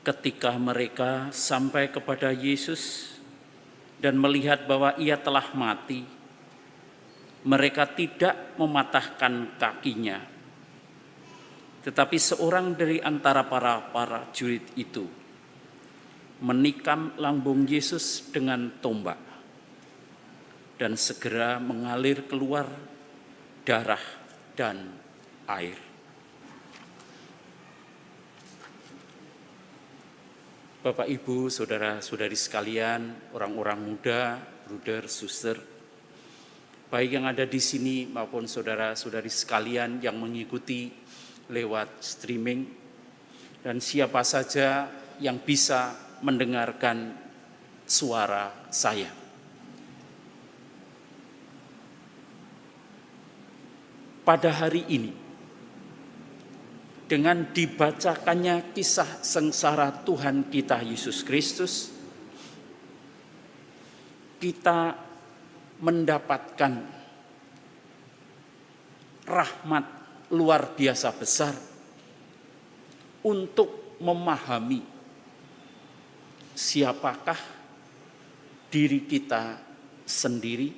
Ketika mereka sampai kepada Yesus dan melihat bahwa ia telah mati, mereka tidak mematahkan kakinya. Tetapi seorang dari antara para jurid itu menikam lambung Yesus dengan tombak, dan segera mengalir keluar darah dan air. Bapak, Ibu, saudara-saudari sekalian, orang-orang muda, bruder, suster, baik yang ada di sini maupun saudara-saudari sekalian yang mengikuti lewat streaming, dan siapa saja yang bisa mendengarkan suara saya. Pada hari ini, dengan dibacakannya kisah sengsara Tuhan kita Yesus Kristus, kita mendapatkan rahmat luar biasa besar untuk memahami siapakah diri kita sendiri,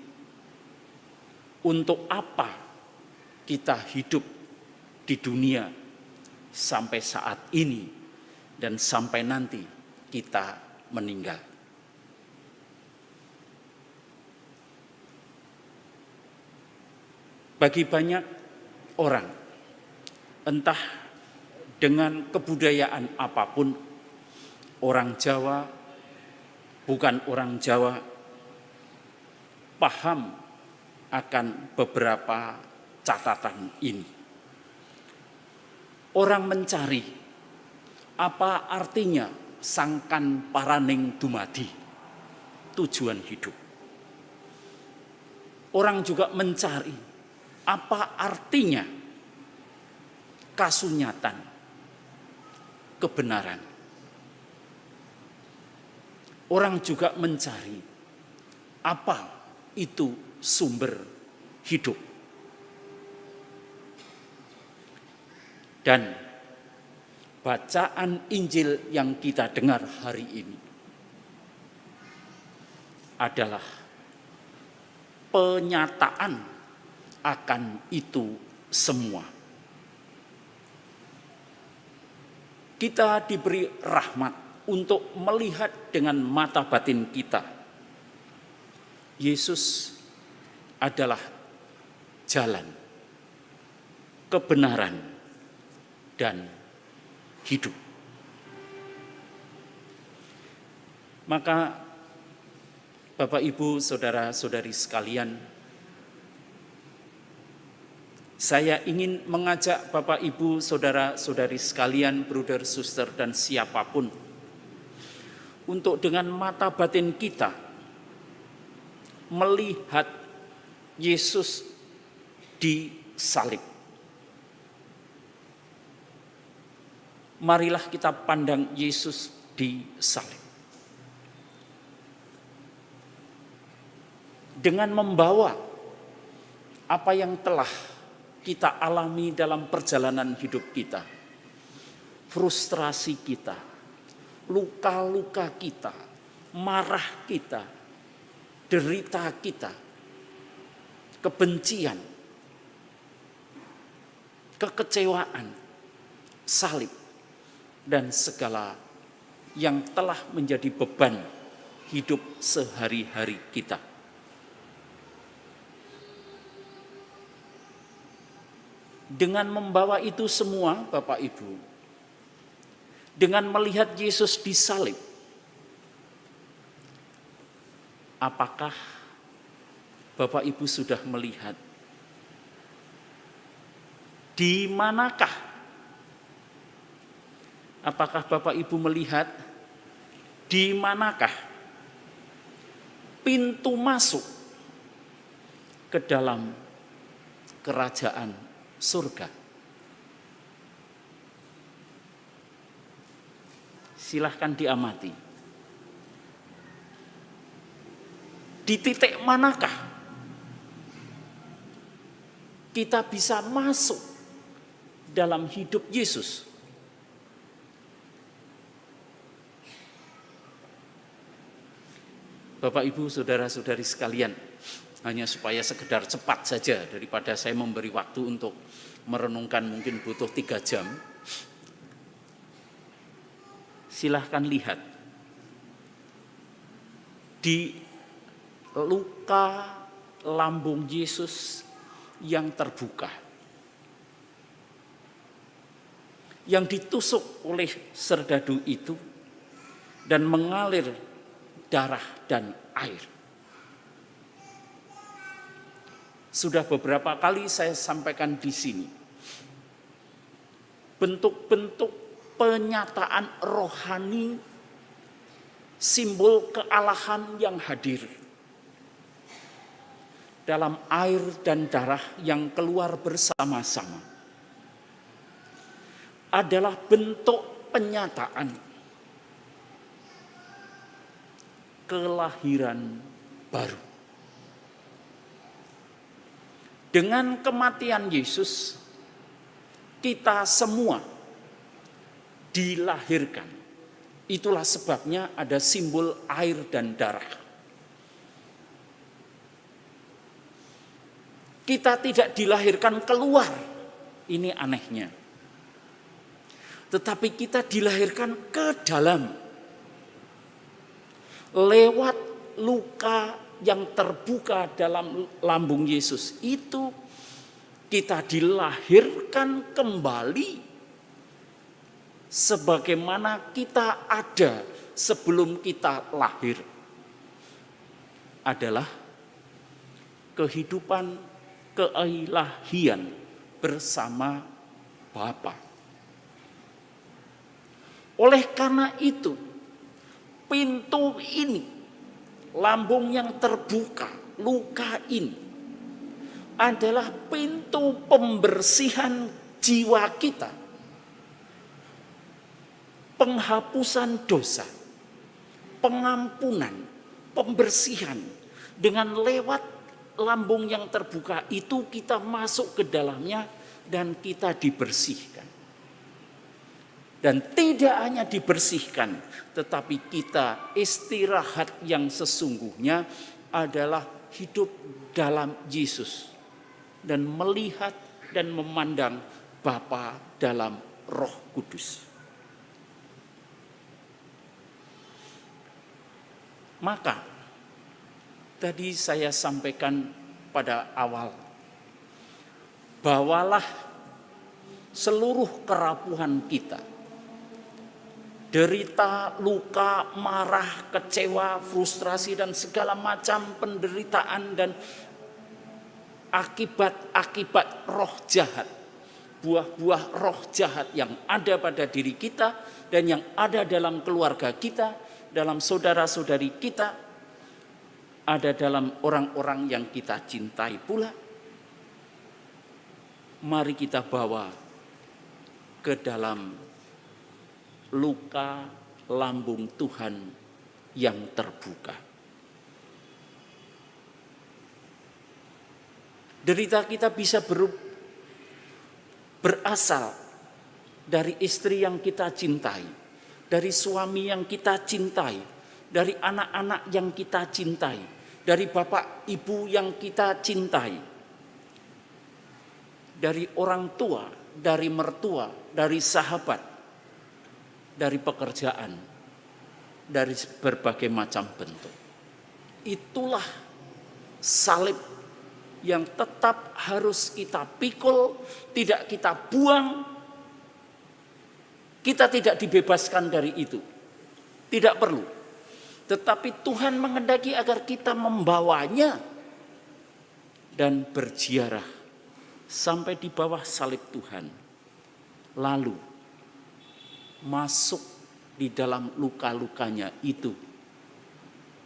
untuk apa kita hidup di dunia sampai saat ini dan sampai nanti kita meninggal. Bagi banyak orang, entah dengan kebudayaan apapun, orang Jawa, bukan orang Jawa, paham akan beberapa catatan ini. Orang mencari apa artinya sangkan paraning dumadi, tujuan hidup. Orang juga mencari apa artinya kasunyatan, kebenaran. Orang juga mencari apa itu sumber hidup. Dan bacaan Injil yang kita dengar hari ini adalah penyataan akan itu semua. Kita diberi rahmat untuk melihat dengan mata batin kita. Yesus adalah jalan, kebenaran, dan hidup. Maka Bapak, Ibu, saudara-saudari sekalian, saya ingin mengajak Bapak, Ibu, saudara-saudari sekalian, bruder, suster, dan siapapun, untuk dengan mata batin kita melihat Yesus disalib. Marilah kita pandang Yesus disalib. Dengan membawa apa yang telah kita alami dalam perjalanan hidup kita, frustrasi kita, luka-luka kita, marah kita, derita kita, kebencian, kekecewaan, salib, dan segala yang telah menjadi beban hidup sehari-hari kita. Dengan membawa itu semua, Bapak, Ibu, dengan melihat Yesus disalib, apakah Bapak, Ibu sudah melihat di manakah? Apakah Bapak, Ibu melihat di manakah pintu masuk ke dalam kerajaan surga? Silahkan diamati. Di titik manakah kita bisa masuk dalam hidup Yesus? Bapak, Ibu, saudara-saudari sekalian, hanya supaya sekedar cepat saja daripada saya memberi waktu untuk merenungkan mungkin butuh 3 jam. Silahkan lihat di luka lambung Yesus yang terbuka, yang ditusuk oleh serdadu itu dan mengalir darah dan air. Sudah beberapa kali saya sampaikan di sini, bentuk-bentuk penyataan rohani, simbol kealahan yang hadir dalam air dan darah yang keluar bersama-sama adalah bentuk penyataan kelahiran baru. Dengan kematian Yesus, kita semua dilahirkan. Itulah sebabnya ada simbol air dan darah. Kita tidak dilahirkan keluar, ini anehnya. Tetapi kita dilahirkan ke dalam. Lewat luka yang terbuka dalam lambung Yesus itu, kita dilahirkan kembali sebagaimana kita ada sebelum kita lahir. Adalah kehidupan keilahian bersama Bapa. Oleh karena itu, pintu ini, lambung yang terbuka, luka ini adalah pintu pembersihan jiwa kita, penghapusan dosa, pengampunan, pembersihan. Dengan lewat lambung yang terbuka itu kita masuk ke dalamnya dan kita dibersihkan. Dan tidak hanya dibersihkan, tetapi kita istirahat yang sesungguhnya adalah hidup dalam Yesus dan melihat dan memandang Bapa dalam Roh Kudus. Maka tadi saya sampaikan pada awal, bawalah seluruh kerapuhan kita, derita, luka, marah, kecewa, frustrasi, dan segala macam penderitaan dan akibat-akibat roh jahat, buah-buah roh jahat yang ada pada diri kita dan yang ada dalam keluarga kita, dalam saudara-saudari kita, ada dalam orang-orang yang kita cintai pula. Mari kita bawa ke dalam luka lambung Tuhan yang terbuka. Derita kita bisa berasal dari istri yang kita cintai, dari suami yang kita cintai, dari anak-anak yang kita cintai, dari bapak ibu yang kita cintai, dari orang tua, dari mertua, dari sahabat, dari pekerjaan, dari berbagai macam bentuk. Itulah salib yang tetap harus kita pikul, tidak kita buang. Kita tidak dibebaskan dari itu, tidak perlu. Tetapi Tuhan menghendaki agar kita membawanya dan berziarah sampai di bawah salib Tuhan, lalu masuk di dalam luka-lukanya itu,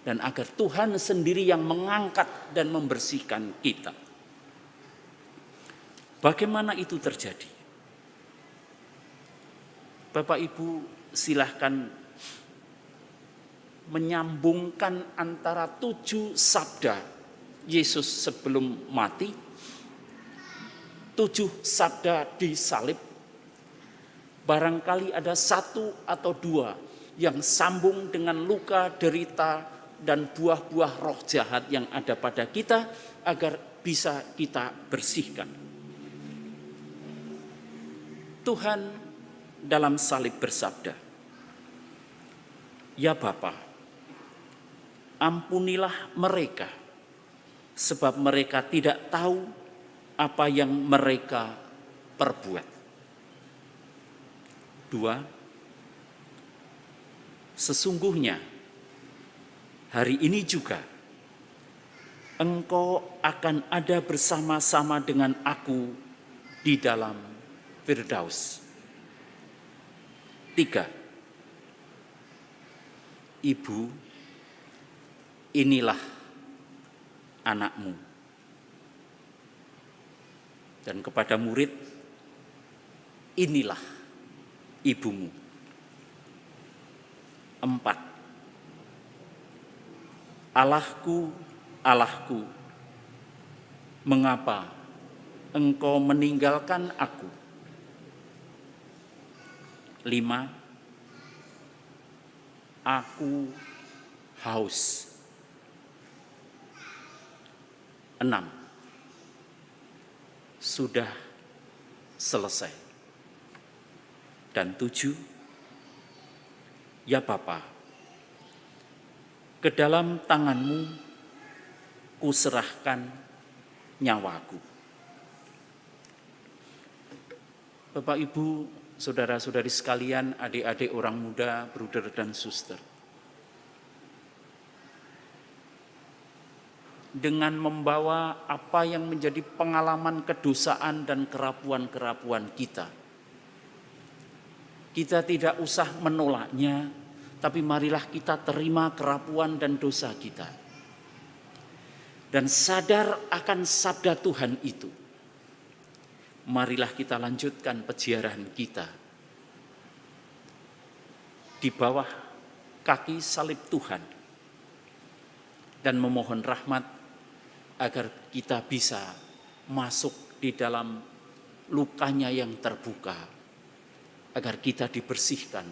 dan agar Tuhan sendiri yang mengangkat dan membersihkan kita. Bagaimana itu terjadi? Bapak Ibu silahkan menyambungkan antara 7 sabda Yesus sebelum mati, 7 sabda di salib. Barangkali ada 1 atau 2 yang sambung dengan luka, derita, dan buah-buah roh jahat yang ada pada kita agar bisa kita bersihkan. Tuhan dalam salib bersabda, "Ya Bapa, ampunilah mereka, sebab mereka tidak tahu apa yang mereka perbuat." 2. Sesungguhnya hari ini juga engkau akan ada bersama-sama dengan aku di dalam Firdaus. 3. Ibu, inilah anakmu. Dan kepada murid, inilah ibumu. 4. Allahku, Allahku, mengapa engkau meninggalkan aku? 5. Aku haus. 6. Sudah selesai. Dan 7. Ya Bapa, ke dalam tanganmu kuserahkan nyawaku. Bapak, Ibu, saudara-saudari sekalian, adik-adik orang muda, bruder dan suster. Dengan membawa apa yang menjadi pengalaman kedosaan dan kerapuan-kerapuan kita, kita tidak usah menolaknya, tapi marilah kita terima kerapuan dan dosa kita. Dan sadar akan sabda Tuhan itu. Marilah kita lanjutkan peziarahan kita di bawah kaki salib Tuhan. Dan memohon rahmat agar kita bisa masuk di dalam lukanya yang terbuka. Agar kita dibersihkan,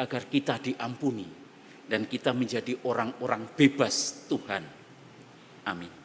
agar kita diampuni, dan kita menjadi orang-orang bebas Tuhan. Amin.